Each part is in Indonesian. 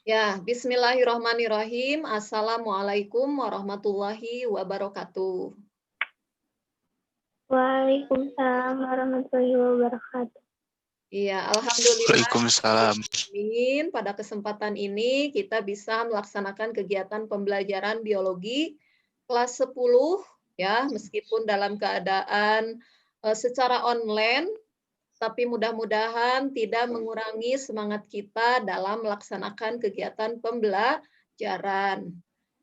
Ya, bismillahirrahmanirrahim. Assalamualaikum warahmatullahi wabarakatuh. Waalaikumsalam warahmatullahi wabarakatuh. Iya, alhamdulillah. Waalaikumsalam. Amin. Pada kesempatan ini kita bisa melaksanakan kegiatan pembelajaran biologi kelas 10 ya, meskipun dalam keadaan secara online, tapi mudah-mudahan tidak mengurangi semangat kita dalam melaksanakan kegiatan pembelajaran.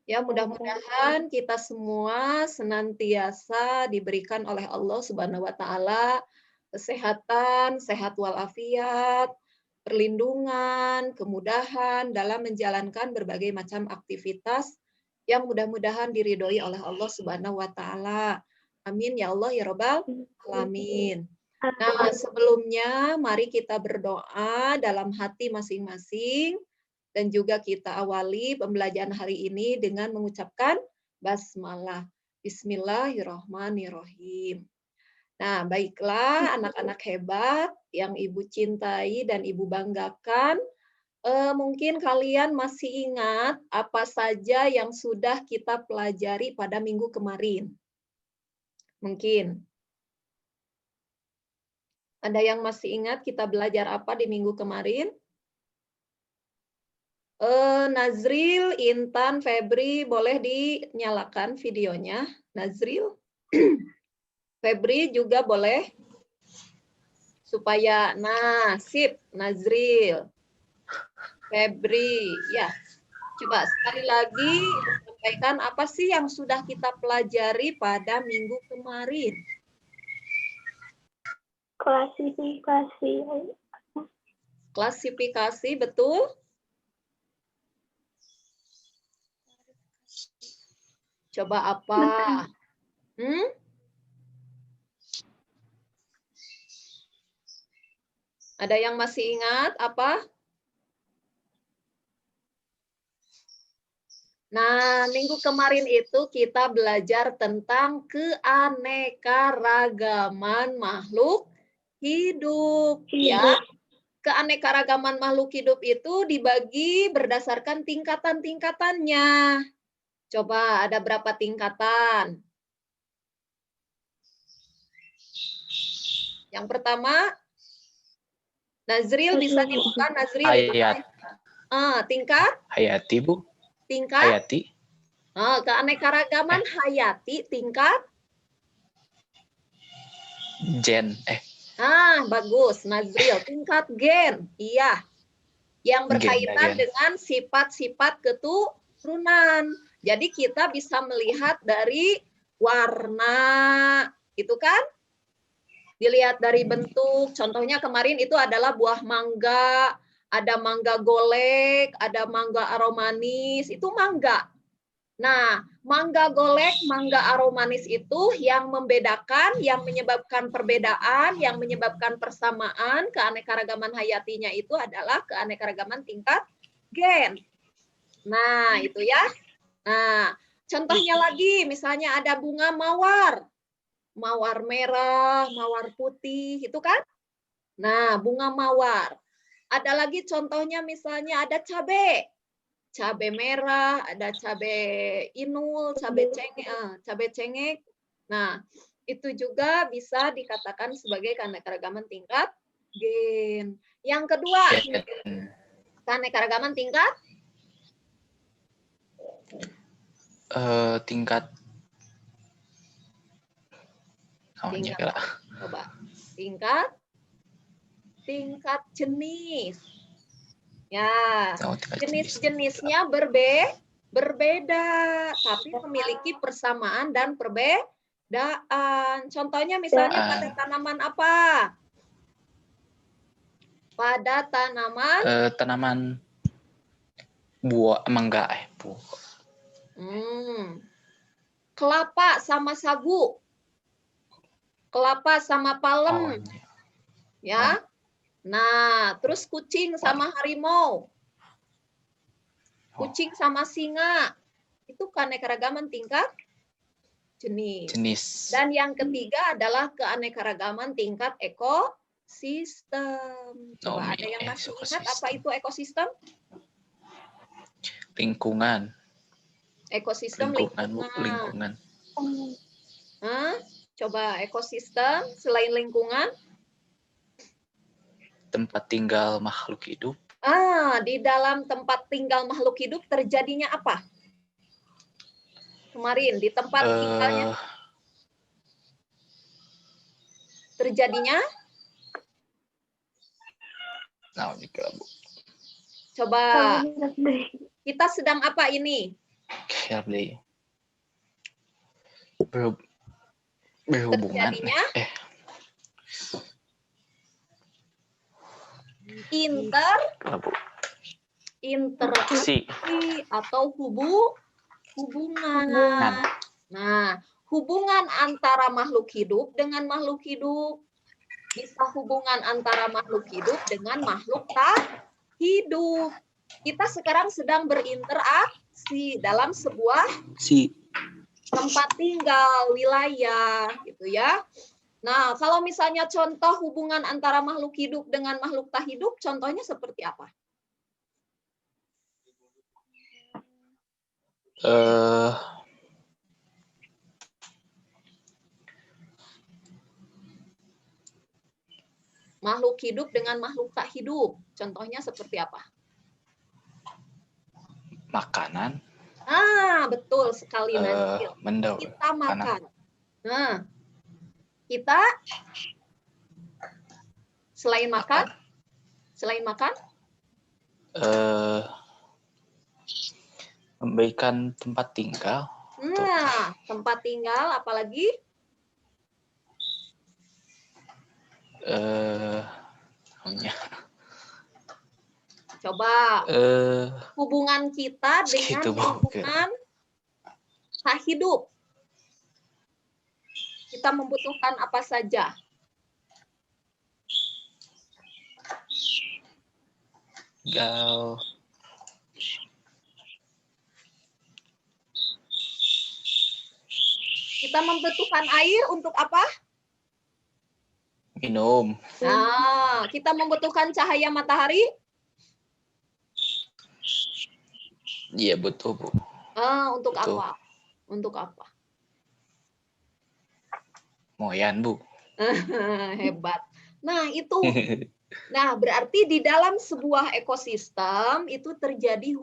Ya, mudah-mudahan kita semua senantiasa diberikan oleh Allah Subhanahu wa taala kesehatan, sehat walafiat, perlindungan, kemudahan dalam menjalankan berbagai macam aktivitas yang mudah-mudahan diridhoi oleh Allah Subhanahu wa taala. Amin ya Allah ya Rabbal alamin. Nah, sebelumnya mari kita berdoa dalam hati masing-masing dan juga kita awali pembelajaran hari ini dengan mengucapkan basmalah. Bismillahirrahmanirrahim. Nah, baiklah anak-anak hebat yang Ibu cintai dan Ibu banggakan, mungkin kalian masih ingat apa saja yang sudah kita pelajari pada minggu kemarin? Mungkin. Ada yang masih ingat kita belajar apa di minggu kemarin? Nazril, Intan, Febri, boleh dinyalakan videonya. Nazril, Febri juga boleh. Supaya, nah, sip, Nazril, Febri, ya. Coba sekali lagi sampaikan apa sih yang sudah kita pelajari pada minggu kemarin? Klasifikasi. Klasifikasi, betul? Coba apa? Ada yang masih ingat apa? Nah, minggu kemarin itu kita belajar tentang keanekaragaman makhluk hidup. Ya. Keanekaragaman makhluk hidup itu dibagi berdasarkan tingkatan-tingkatannya. Coba ada berapa tingkatan? Yang pertama, Nazril bisa dibuka, Nazril. Hayat. Tingkat? Hayati, Bu. Tingkat? Hayati. Keanekaragaman hayati tingkat? Gen. Bagus, Nazril. Tingkat gen. Iya. Yang berkaitan dengan sifat-sifat keturunan. Jadi kita bisa melihat dari warna, itu kan? Dilihat dari bentuk, contohnya kemarin itu adalah buah mangga, ada mangga golek, ada mangga aromanis, itu mangga. Nah, mangga golek, mangga aromanis itu yang membedakan, yang menyebabkan perbedaan, yang menyebabkan persamaan, keanekaragaman hayatinya itu adalah keanekaragaman tingkat gen. Nah, itu ya. Nah, contohnya lagi, misalnya ada bunga mawar. Mawar merah, mawar putih, itu kan? Nah, bunga mawar. Ada lagi contohnya misalnya ada cabai. Cabai merah, ada cabai inul, cabai cengek. Nah, itu juga bisa dikatakan sebagai keanekaragaman tingkat gen. Yang kedua, keanekaragaman tingkat? Tingkat. Coba. Tingkat jenis. Ya, jenis-jenisnya berbeda, tapi memiliki persamaan dan perbedaan. Contohnya misalnya pada tanaman apa? Pada tanaman? Tanaman buah mangga. Kelapa sama sagu. Kelapa sama palem. Ya. Nah, terus kucing sama harimau. Kucing sama singa. Itu keanekaragaman tingkat jenis. Dan yang ketiga adalah keanekaragaman tingkat ekosistem. Coba ada yang masih ingat apa itu ekosistem? Lingkungan. Ekosistem Lingkungan, Bu. lingkungan. Lingkungan. Hah? Coba ekosistem selain lingkungan. Tempat tinggal makhluk hidup. Di dalam tempat tinggal makhluk hidup terjadinya apa? Kemarin di tempat tinggalnya terjadinya? Nah, juga, Bu. Coba kita sedang apa ini? Siap deh. Berhubungan. Terjadinya interaksi atau hubungan. Nah, hubungan antara makhluk hidup dengan makhluk hidup. Bisa hubungan antara makhluk hidup dengan makhluk tak hidup. Kita sekarang sedang berinteraksi dalam sebuah tempat tinggal, wilayah, gitu ya. Nah, kalau misalnya contoh hubungan antara makhluk hidup dengan makhluk tak hidup, contohnya seperti apa? Makhluk hidup dengan makhluk tak hidup, contohnya seperti apa? Makanan. Betul sekali, Nazil. Kita makan. Nah, kita selain makan, memberikan tempat tinggal. Tempat tinggal, apalagi? Coba hubungan kita dengan lingkungan tak hidup. Kita membutuhkan apa saja? Kita membutuhkan air untuk apa? Minum. Nah, kita membutuhkan cahaya matahari? Iya, betul, Bu. Untuk betul. apa? Untuk apa? Moyan, Bu. Hebat. Nah, itu. Nah, berarti di dalam sebuah ekosistem itu terjadi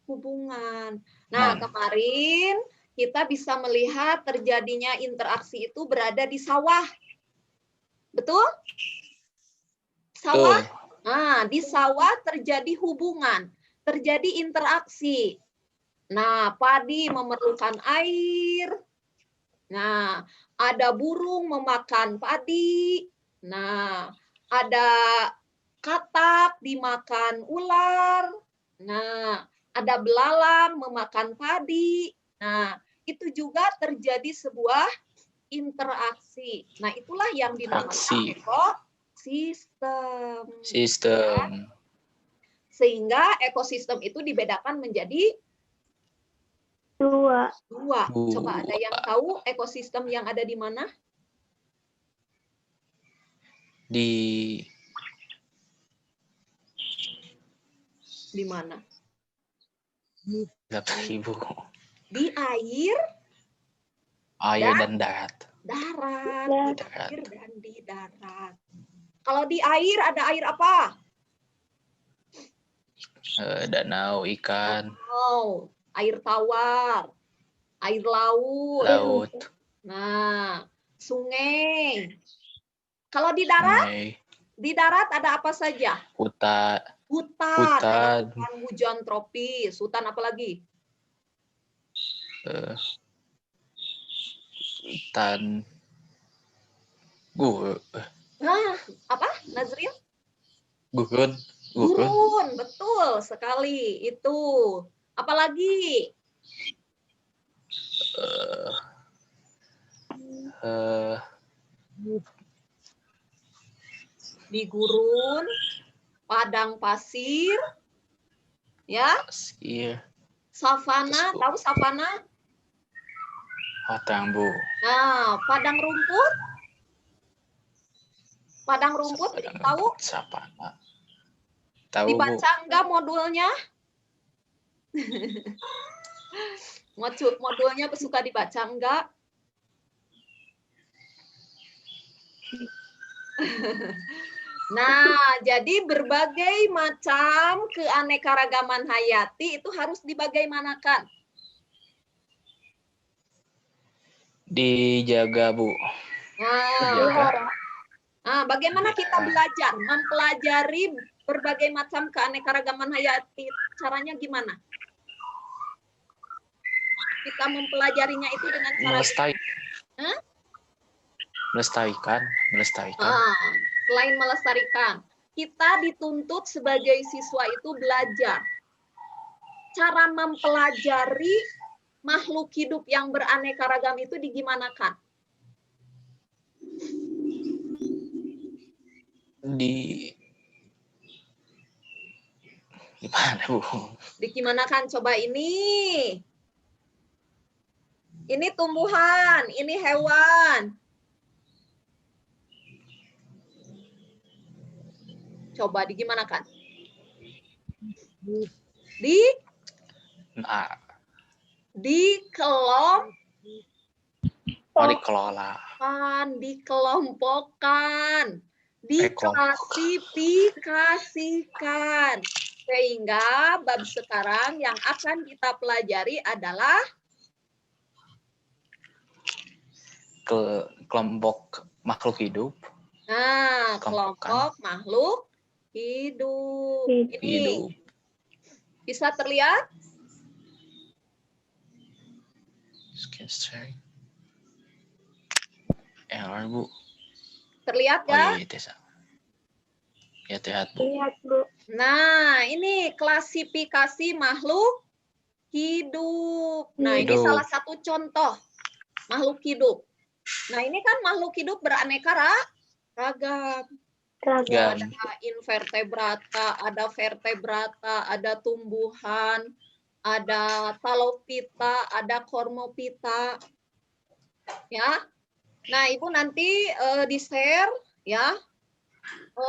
hubungan. Nah, kemarin kita bisa melihat terjadinya interaksi itu berada di sawah. Betul? Sawah? Nah, di sawah terjadi hubungan, terjadi interaksi. Nah, padi memerlukan air. Nah, ada burung memakan padi. Nah, ada katak dimakan ular. Nah, ada belalang memakan padi. Nah, itu juga terjadi sebuah interaksi. Nah, itulah yang dinamakan ekosistem. Sehingga ekosistem itu dibedakan menjadi dua. Coba ada yang tahu ekosistem yang ada di mana? Di mana? Ibu. Di air dan darat. Air dan di darat. Kalau di air ada air apa? Danau, ikan. Air tawar, air laut. Nah, sungai. Kalau di darat ada apa saja? Hutan. Hujan tropis. Hutan apa lagi? Hutan apa, Nazril? Gurun, betul sekali. Itu. Apalagi? Di gurun, padang pasir, ya? Savana, tahu savana? Bu. Nah, padang rumput? Tahu? Savana. Tahu, Dibaca enggak modulnya? Modulnya suka dibaca enggak? Nah, jadi berbagai macam keanekaragaman hayati itu harus dibagaimanakan? Dijaga, Bu. Dijaga. Nah, bagaimana kita belajar mempelajari berbagai macam keanekaragaman hayati? Caranya gimana? Kita mempelajarinya itu dengan cara melestarikan. Selain melestarikan, kita dituntut sebagai siswa itu belajar cara mempelajari makhluk hidup yang beraneka ragam itu digimanakan? Gimana, Bu? Digimanakan? Coba ini. Ini tumbuhan, ini hewan. Coba digimanakan? Dikelompokkan, diklasifikasikan. Sehingga bab sekarang yang akan kita pelajari adalah kelompok makhluk hidup. Nah, kelompok makhluk hidup. Ini bisa terlihat? Error, Bu. Terlihat Oh, nggak? iya, ya, terlihat, Bu. Lihat, Bu. Nah, ini klasifikasi makhluk hidup. Nah, ini salah satu contoh makhluk hidup. Nah, ini kan makhluk hidup beraneka ragam. Ada invertebrata, ada vertebrata, ada tumbuhan, ada talopita, ada kormopita. Ya. Nah, Ibu nanti di-share ya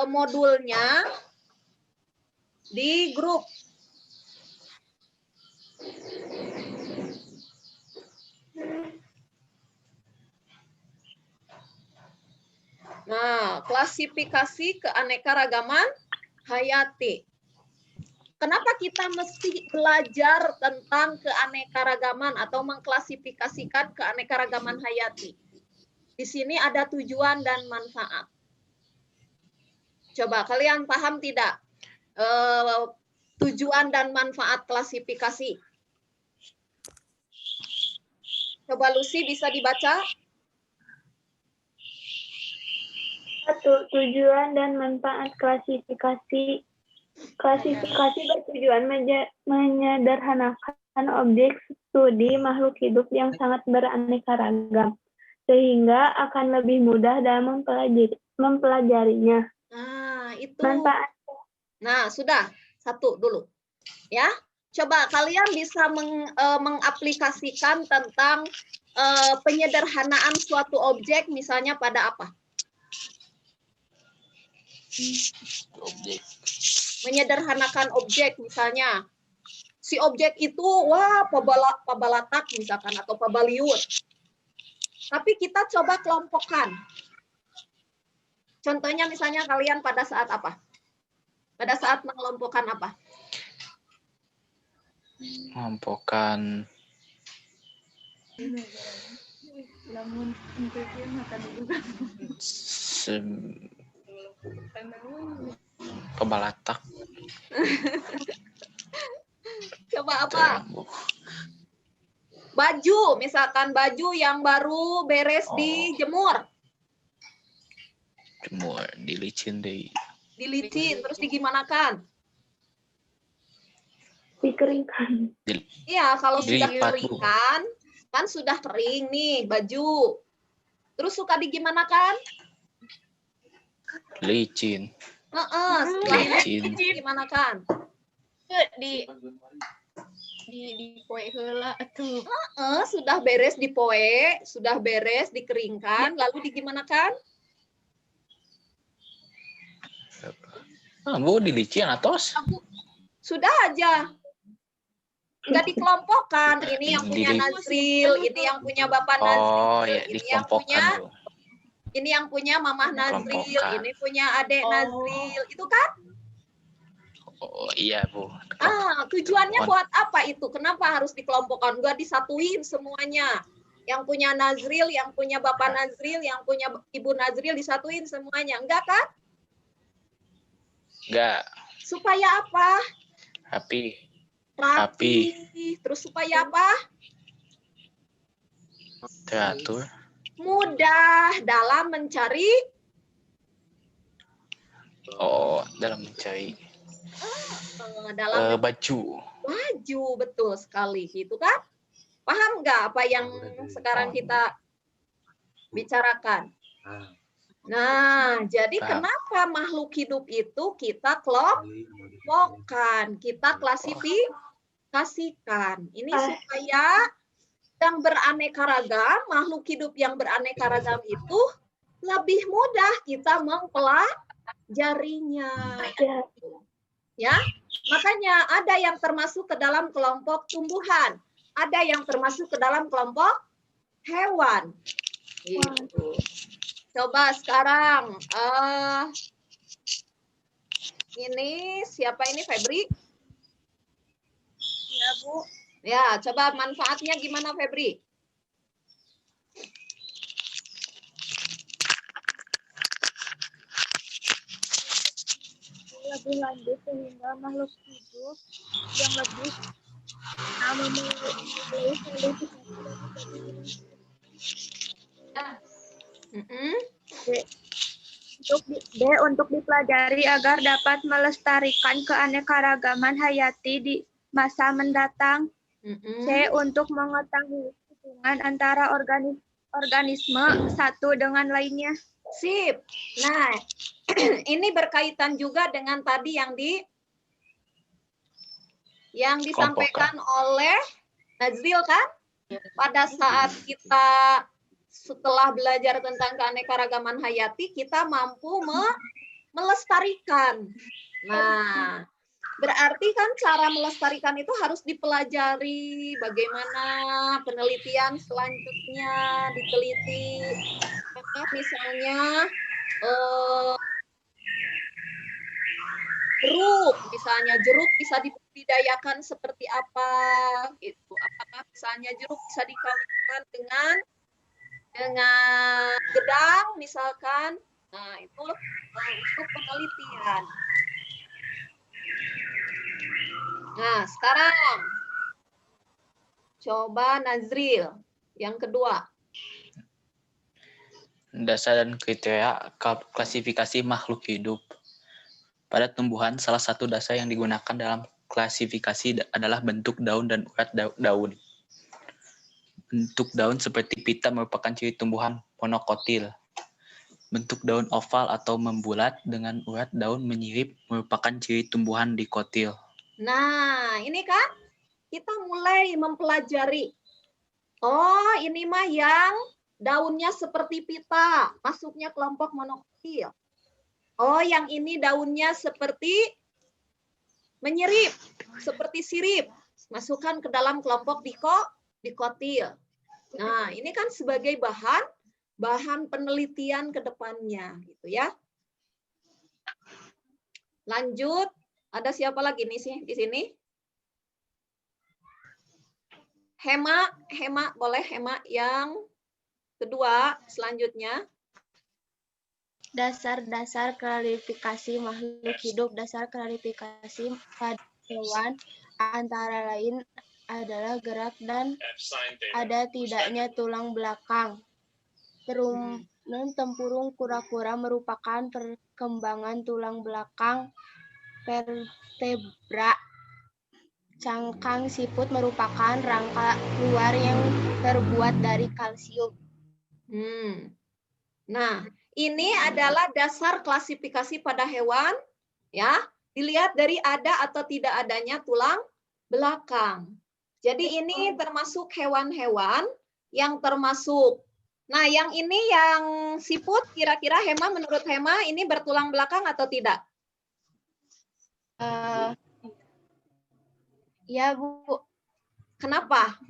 modulnya di grup. Nah, klasifikasi keanekaragaman hayati. Kenapa kita mesti belajar tentang keanekaragaman atau mengklasifikasikan keanekaragaman hayati? Di sini ada tujuan dan manfaat. Coba kalian paham tidak? Tujuan dan manfaat klasifikasi. Coba Lucy bisa dibaca? Tujuan dan manfaat klasifikasi. Klasifikasi bertujuan menyederhanakan objek studi makhluk hidup yang sangat beraneka ragam, sehingga akan lebih mudah dalam mempelajarinya. Nah, itu. Manfaat. Nah, sudah. Satu dulu. Ya. Coba kalian bisa mengaplikasikan tentang penyederhanaan suatu objek misalnya pada apa? Objek. Menyederhanakan objek misalnya. Si objek itu pabalatak misalkan atau pabaliut. Tapi kita coba kelompokkan. Contohnya misalnya kalian pada saat apa? Pada saat mengelompokkan apa? Mengelompokkan pabalatak. Coba apa? Baju, misalkan baju yang baru beres dijemur. Jemur, dilicin deh. Dilicin, terus digimanakan? Dikeringkan. Iya, kalau sudah dikeringkan, kan sudah kering nih baju. Terus suka digimanakan? Licin. Setelah digimanakan? Di poe heula atuh. Sudah beres dipoe, sudah beres dikeringkan, lalu digimanakan? Bu, dilicin atos? Sudah aja. Nggak dikelompokkan. Ini yang punya Nazril, ini yang punya Bapak Nazril, Oh ya, ini yang punya dikelompokkan tuh. ini yang punya Mamah Nazril, Dikelompokkan. ini punya Adek Nazril. Itu kan? Oh iya Bu. Dikelompokkan. Tujuannya Mohon. buat apa itu? Kenapa harus dikelompokkan? Nggak disatuin semuanya. Yang punya Nazril, yang punya Bapak Nazril, yang punya Ibu Nazril disatuin semuanya. Enggak kan? Enggak. Supaya apa? Rapi. Rapi. Terus supaya apa? Teratur. Mudah dalam mencari. Oh, dalam mencari Dalam baju. baju, betul sekali. Gitu kan? Paham nggak apa yang sekarang kita bicarakan? Nah, jadi kenapa makhluk hidup itu kita kelompokkan, kita klasifikasikan. Ini supaya yang beraneka ragam, makhluk hidup yang beraneka ragam itu lebih mudah kita mempelajarinya. Ya, makanya ada yang termasuk ke dalam kelompok tumbuhan, ada yang termasuk ke dalam kelompok hewan. Gitu. Coba sekarang, ini siapa ini, Febri? Ya, Bu. Ya, coba manfaatnya gimana, Febri? Lebih lanjut sehingga makhluk hidup yang lebih untuk dipelajari agar dapat melestarikan keanekaragaman hayati di masa mendatang. C. Untuk mengetahui hubungan antara organisme satu dengan lainnya. Sip. Nah, ini berkaitan juga dengan tadi yang disampaikan oleh Nazril kan? Pada saat kita setelah belajar tentang keanekaragaman hayati, kita mampu melestarikan. Nah, berarti kan cara melestarikan itu harus dipelajari, bagaimana penelitian selanjutnya diteliti. Maka misalnya jeruk bisa dibudidayakan seperti apa gitu. Apakah misalnya jeruk bisa dikawinkan dengan gedang misalkan. Nah, itu untuk penelitian. Nah, sekarang coba Nazril yang kedua. Dasar dan kriteria klasifikasi makhluk hidup. Pada tumbuhan, salah satu dasar yang digunakan dalam klasifikasi adalah bentuk daun dan urat daun. Bentuk daun seperti pita merupakan ciri tumbuhan monokotil. Bentuk daun oval atau membulat dengan urat daun menyirip merupakan ciri tumbuhan dikotil. Nah, ini kan kita mulai mempelajari. Oh, ini mah yang daunnya seperti pita, masuknya kelompok monokotil. Oh, yang ini daunnya seperti menyirip, seperti sirip, masukkan ke dalam kelompok dikotil. Nah, ini kan sebagai bahan penelitian ke depannya, gitu ya. Lanjut, ada siapa lagi nih sih di sini? Hema, boleh Hema yang kedua selanjutnya. Dasar-dasar klarifikasi makhluk hidup. Dasar klarifikasi pada hewan antara lain adalah gerak dan ada tidaknya tulang belakang. Tempurung kura-kura merupakan perkembangan tulang belakang vertebra. Cangkang siput merupakan rangka luar yang terbuat dari kalsium. Nah, ini adalah dasar klasifikasi pada hewan, ya. Dilihat dari ada atau tidak adanya tulang belakang. Jadi ini termasuk hewan-hewan yang termasuk. Nah, yang ini yang siput, kira-kira Hema, menurut Hema ini bertulang belakang atau tidak? Ya, Bu. Kenapa?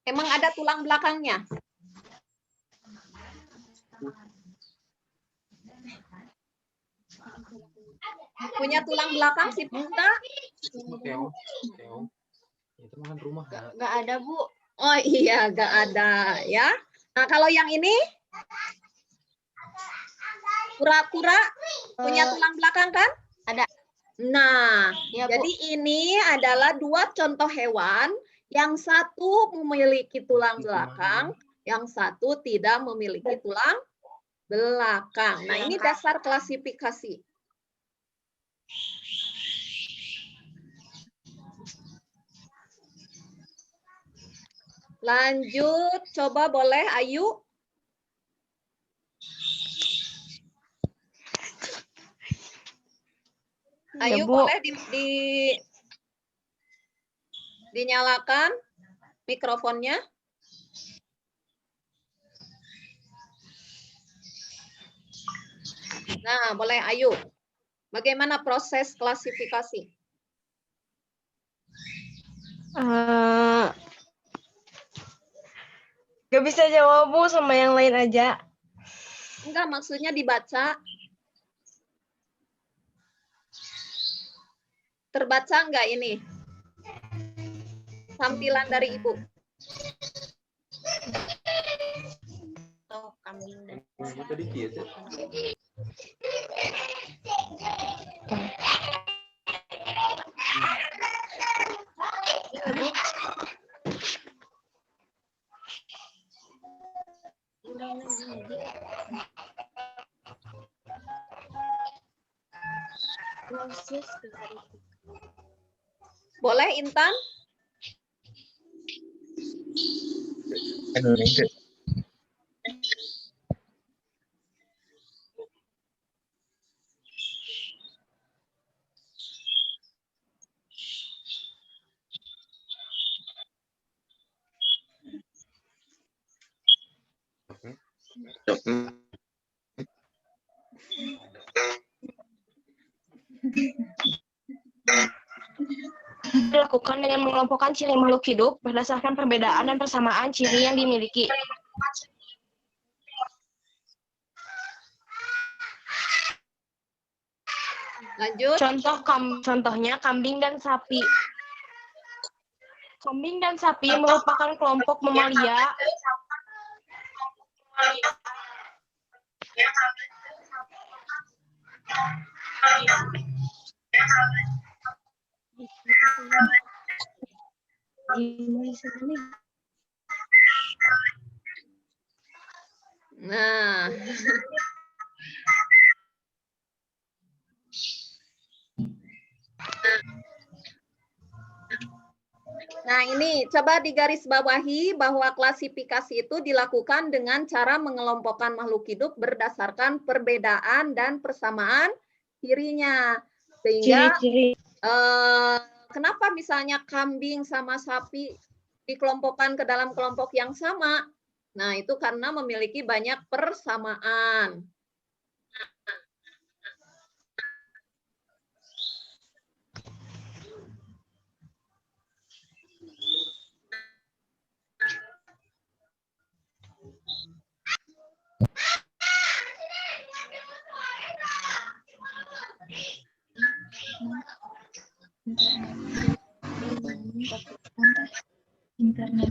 Emang ada tulang belakangnya? Punya tulang belakang si Punta? Itu makan rumah. Nggak ada, Bu. Oh iya, nggak ada ya. Nah, kalau yang ini kura-kura punya tulang belakang kan? Ada. Nah, Ya, Bu. jadi ini adalah dua contoh hewan. Yang satu memiliki tulang belakang, yang satu tidak memiliki tulang belakang. Nah, ini dasar klasifikasi. Lanjut, coba boleh Ayu. Ayu, Bu. boleh dinyalakan mikrofonnya. Nah, boleh Ayu. Bagaimana proses klasifikasi? Gak bisa jawab, Bu, sama yang lain aja. Enggak, maksudnya dibaca. Terbaca enggak ini? Tampilan dari Ibu. Tadi gitu. Boleh Intan? Indonesia. Dilakukan dengan mengelompokkan ciri makhluk hidup berdasarkan perbedaan dan persamaan ciri yang dimiliki. Lanjut. Contohnya kambing dan sapi. Kambing dan sapi merupakan kelompok mamalia Nah. Nah, ini coba digarisbawahi bahwa klasifikasi itu dilakukan dengan cara mengelompokkan makhluk hidup berdasarkan perbedaan dan persamaan cirinya. Sehingga kenapa misalnya kambing sama sapi dikelompokkan ke dalam kelompok yang sama? Nah, itu karena memiliki banyak persamaan. Internet.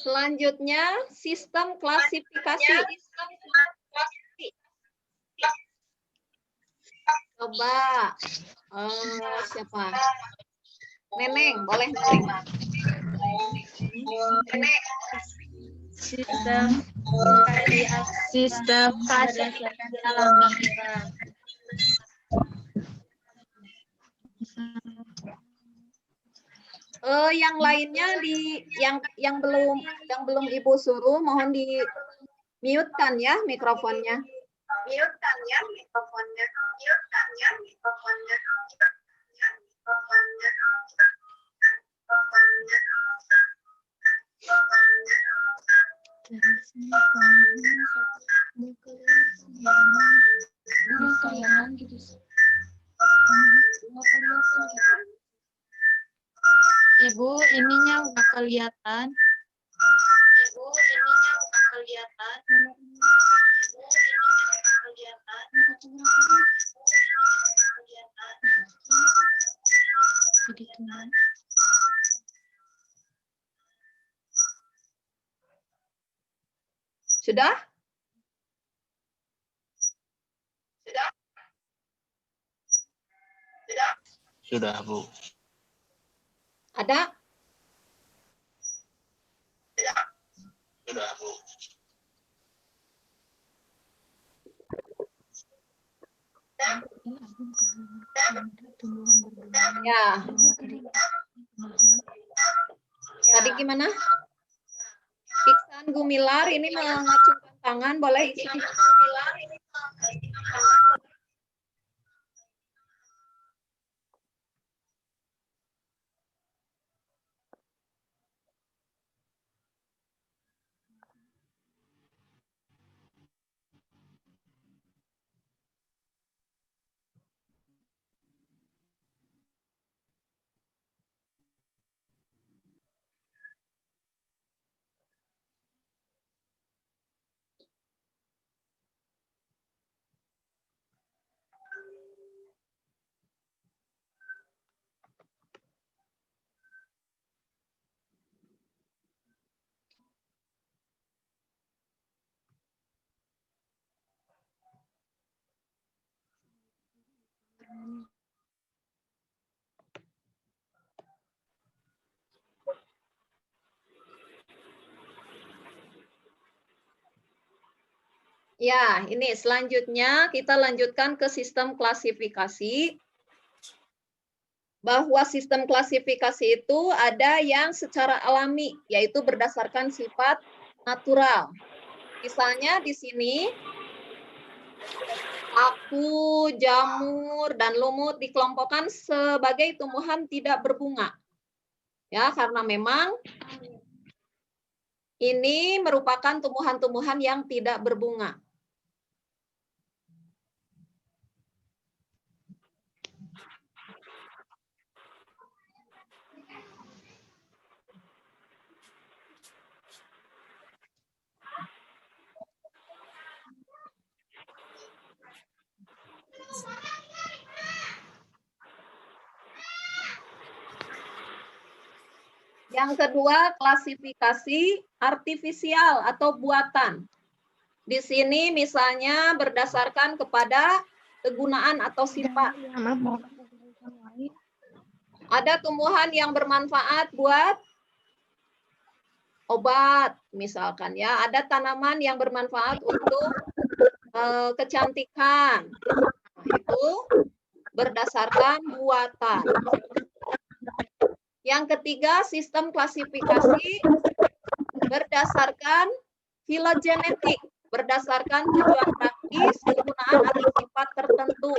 Selanjutnya, sistem klasifikasi. Coba, siapa? Neneng, boleh Neneng. Neneng. Sistem berdasarkan alam pikiran. Yang lainnya yang belum Ibu suruh mohon di mute-kan ya mikrofonnya. Mute-kan ya mikrofonnya. Mute-kan ya mikrofonnya. Ibu, ininya udah kelihatan. Jadi teman. Sudah? Sudah, Bu. Ada? Sudah, Bu. Ya. Tadi gimana? Iksan Gumilar ini mengacungkan tangan, boleh Iksan? Ya, ini selanjutnya kita lanjutkan ke sistem klasifikasi. Bahwa sistem klasifikasi itu ada yang secara alami, yaitu berdasarkan sifat natural. Misalnya di sini, aku, jamur, dan lumut dikelompokkan sebagai tumbuhan tidak berbunga. Ya, karena memang ini merupakan tumbuhan-tumbuhan yang tidak berbunga. Yang kedua, klasifikasi artifisial atau buatan. Di sini misalnya berdasarkan kepada kegunaan atau sifat. Ada tumbuhan yang bermanfaat buat obat, misalkan ya. Ada tanaman yang bermanfaat untuk kecantikan. Itu berdasarkan buatan. Yang ketiga, sistem klasifikasi berdasarkan filogenetik, berdasarkan tujuan praktis, kegunaan atau sifat tertentu.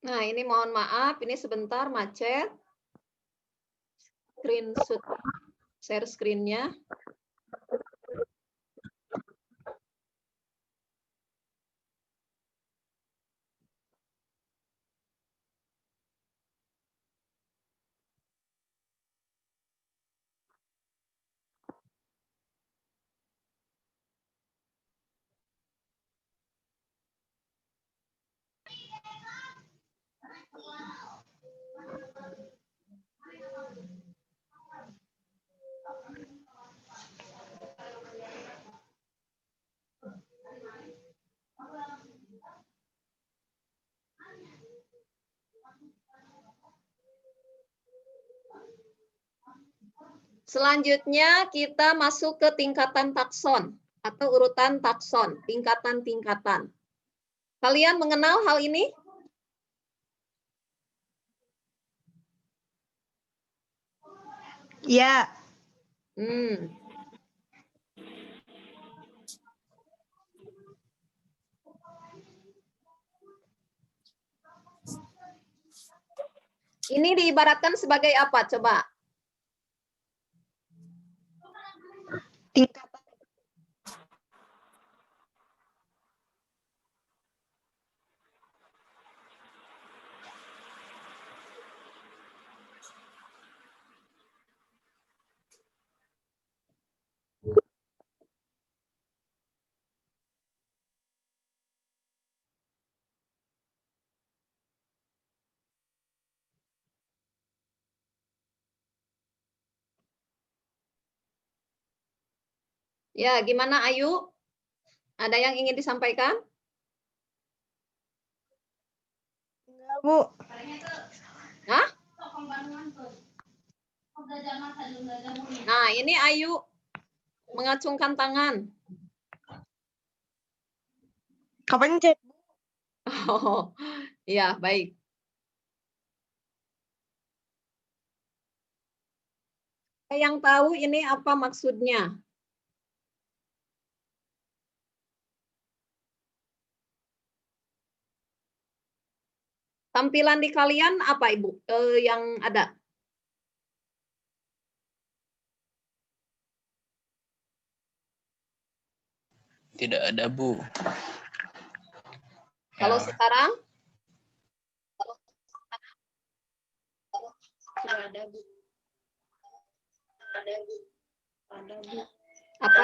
Nah, ini mohon maaf, ini sebentar macet. Screenshot, share screen-nya. Selanjutnya kita masuk ke tingkatan takson atau urutan takson, tingkatan-tingkatan. Kalian mengenal hal ini? Ya. Ini diibaratkan sebagai apa? Coba. Tingkatan. Ya, gimana Ayu? Ada yang ingin disampaikan? Enggak, Bu. Hah? Nah, ini Ayu mengacungkan tangan. Kapan cek? Oh, ya, baik. Yang tahu ini apa maksudnya? Tampilan di kalian apa, Ibu? Yang ada? Tidak ada, Bu. Kalau Ya. sekarang? Sudah ada, Bu. Ada, Bu. Ada, Bu. Apa?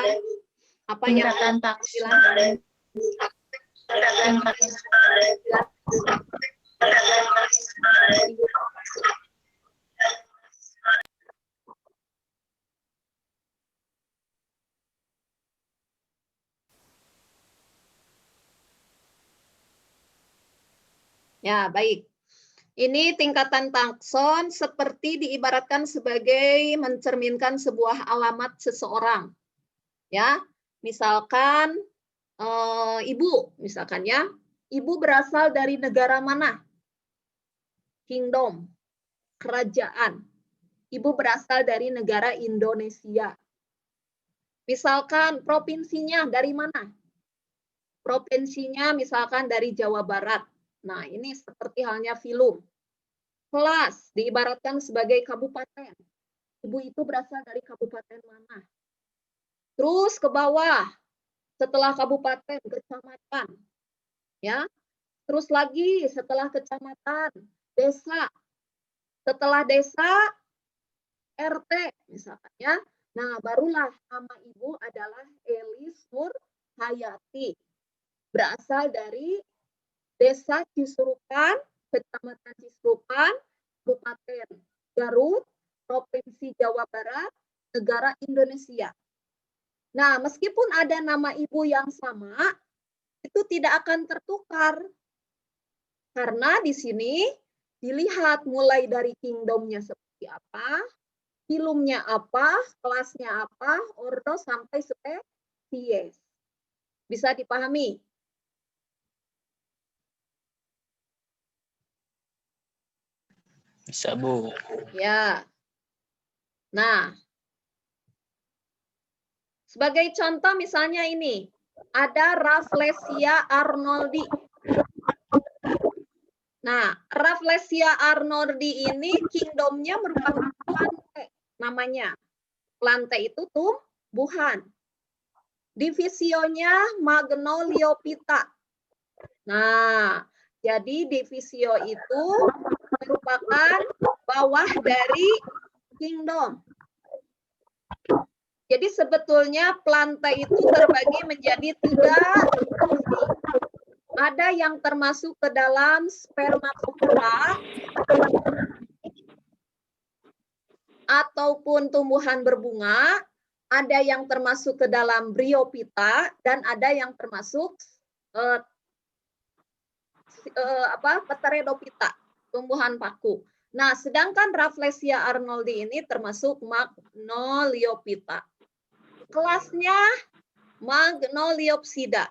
Apa yang Tingkatan takson. Ya, baik. Ini tingkatan takson seperti diibaratkan sebagai mencerminkan sebuah alamat seseorang. Ya, misalkan ibu, misalkan ya, ibu berasal dari negara mana? Kingdom, kerajaan. Ibu berasal dari negara Indonesia. Misalkan provinsinya dari mana? Provinsinya misalkan dari Jawa Barat. Nah, ini seperti halnya filum. Kelas diibaratkan sebagai kabupaten. Ibu itu berasal dari kabupaten mana? Terus ke bawah, setelah kabupaten, kecamatan. Ya. Terus lagi setelah kecamatan, desa. Setelah desa, RT misalkan ya. Nah, barulah nama ibu adalah Elis Nur Hayati. Berasal dari Desa Cisurupan, Kecamatan Cisurupan, Kabupaten Garut, Provinsi Jawa Barat, negara Indonesia. Nah, meskipun ada nama ibu yang sama, itu tidak akan tertukar. Karena di sini dilihat mulai dari kingdomnya seperti apa, filumnya apa, kelasnya apa, ordo sampai spesies. Bisa dipahami? Bisa, Bu. Ya. Nah, sebagai contoh misalnya ini, ada Rafflesia arnoldi. Nah, Rafflesia arnoldi ini kingdomnya merupakan plantae namanya. Plantae itu tumbuhan. Divisionya Magnoliophyta. Nah, jadi divisio itu merupakan bawah dari kingdom. Jadi sebetulnya plantae itu terbagi menjadi 3 divisi. Ada yang termasuk ke dalam spermatofora ataupun tumbuhan berbunga, ada yang termasuk ke dalam bryophyta dan ada yang termasuk Pteridophyta, tumbuhan paku. Nah, sedangkan Rafflesia arnoldi ini termasuk Magnoliophyta. Kelasnya Magnoliopsida.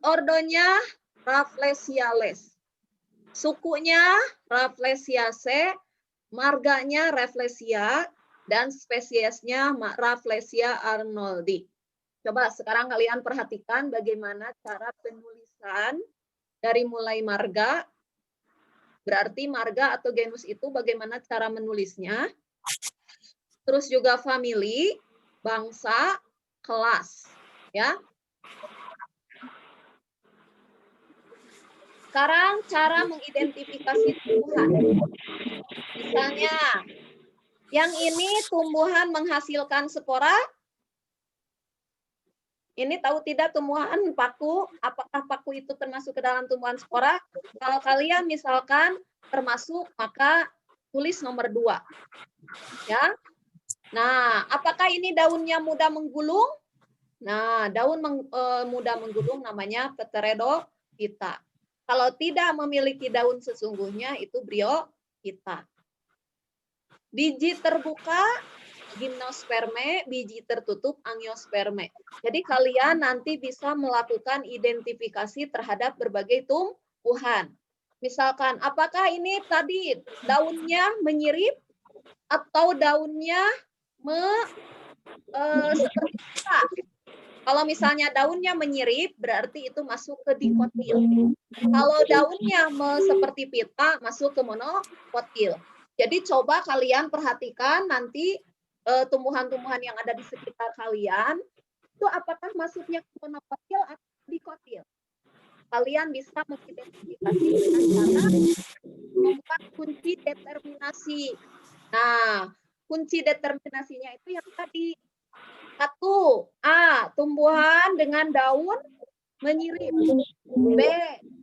Ordonya Rafflesiales. Sukunya Rafflesiaceae, marganya Rafflesia, dan spesiesnya Rafflesia arnoldi. Coba sekarang kalian perhatikan bagaimana cara penulisan dari mulai marga. Berarti marga atau genus itu bagaimana cara menulisnya. Terus juga famili, bangsa, kelas. Ya. Sekarang cara mengidentifikasi tumbuhan. Misalnya, yang ini tumbuhan menghasilkan spora. Ini tahu tidak tumbuhan paku? Apakah paku itu termasuk ke dalam tumbuhan spora? Kalau kalian misalkan termasuk, maka tulis nomor 2. Ya. Nah, apakah ini daunnya mudah menggulung? Nah, daun mudah menggulung namanya Pteridophyta. Kalau tidak memiliki daun sesungguhnya itu Bryophyta. Biji terbuka Gymnospermae, biji tertutup Angiospermae. Jadi kalian nanti bisa melakukan identifikasi terhadap berbagai tumbuhan. Misalkan, apakah ini tadi daunnya menyirip atau daunnya seperti pita? Kalau misalnya daunnya menyirip, berarti itu masuk ke dikotil. Kalau daunnya seperti pita, masuk ke monokotil. Jadi coba kalian perhatikan nanti tumbuhan-tumbuhan yang ada di sekitar kalian, itu apakah masuknya ke monokotil atau dikotil? Kalian bisa mengidentifikasi dengan cara membuat kunci determinasi. Nah, kunci determinasinya itu yang tadi. 1. A. Tumbuhan dengan daun menyirip. B.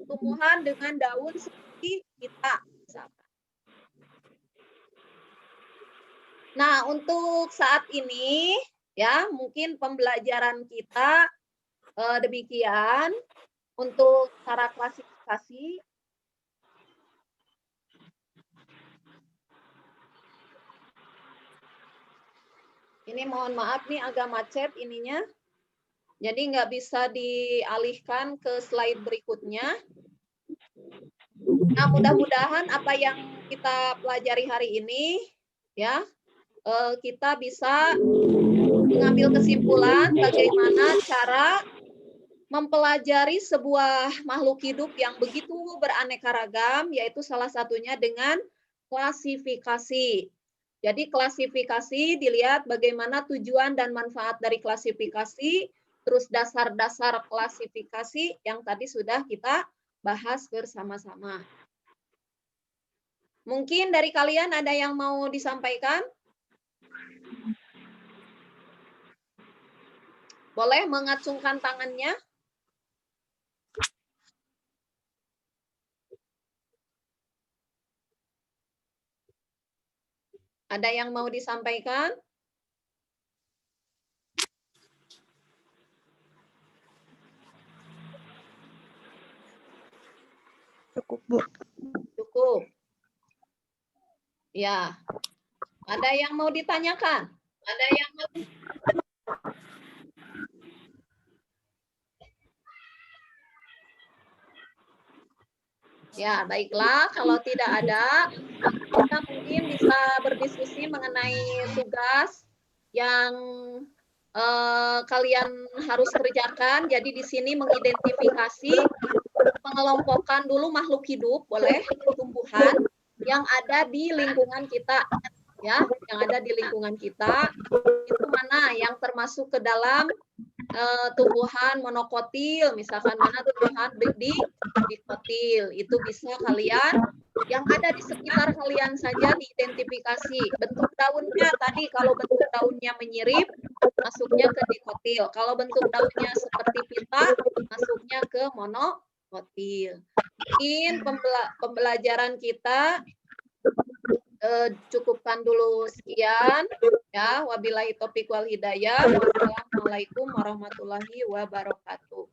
Tumbuhan dengan daun seperti pita. Nah, untuk saat ini, ya mungkin pembelajaran kita demikian. Untuk cara klasifikasi, ini mohon maaf nih agak macet ininya. Jadi nggak bisa dialihkan ke slide berikutnya. Nah, mudah-mudahan apa yang kita pelajari hari ini, ya, kita bisa mengambil kesimpulan bagaimana cara mempelajari sebuah makhluk hidup yang begitu beraneka ragam, yaitu salah satunya dengan klasifikasi. Jadi klasifikasi dilihat bagaimana tujuan dan manfaat dari klasifikasi, terus dasar-dasar klasifikasi yang tadi sudah kita bahas bersama-sama. Mungkin dari kalian ada yang mau disampaikan? Boleh mengacungkan tangannya? Ada yang mau disampaikan? Cukup, Bu. Cukup. Ya. Ada yang mau ditanyakan? Ada yang mau Ya, baiklah. Kalau tidak ada, kita mungkin bisa berdiskusi mengenai tugas yang kalian harus kerjakan. Jadi di sini mengidentifikasi, mengelompokkan dulu makhluk hidup, boleh tumbuhan yang ada di lingkungan kita, ya, yang ada di lingkungan kita. Itu mana yang termasuk ke dalam tumbuhan monokotil, misalkan mana tumbuhan dikotil, itu bisa kalian yang ada di sekitar kalian saja diidentifikasi. Bentuk daunnya tadi, kalau bentuk daunnya menyirip, masuknya ke dikotil. Kalau bentuk daunnya seperti pita, masuknya ke monokotil. Mungkin pembelajaran kita cukupkan dulu sekian, ya. Wabillahi taufiq wal hidayah. Wassalamualaikum warahmatullahi wabarakatuh.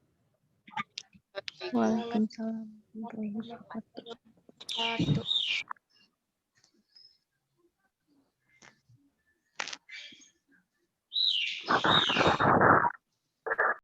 Waalaikumsalam warahmatullahi wabarakatuh.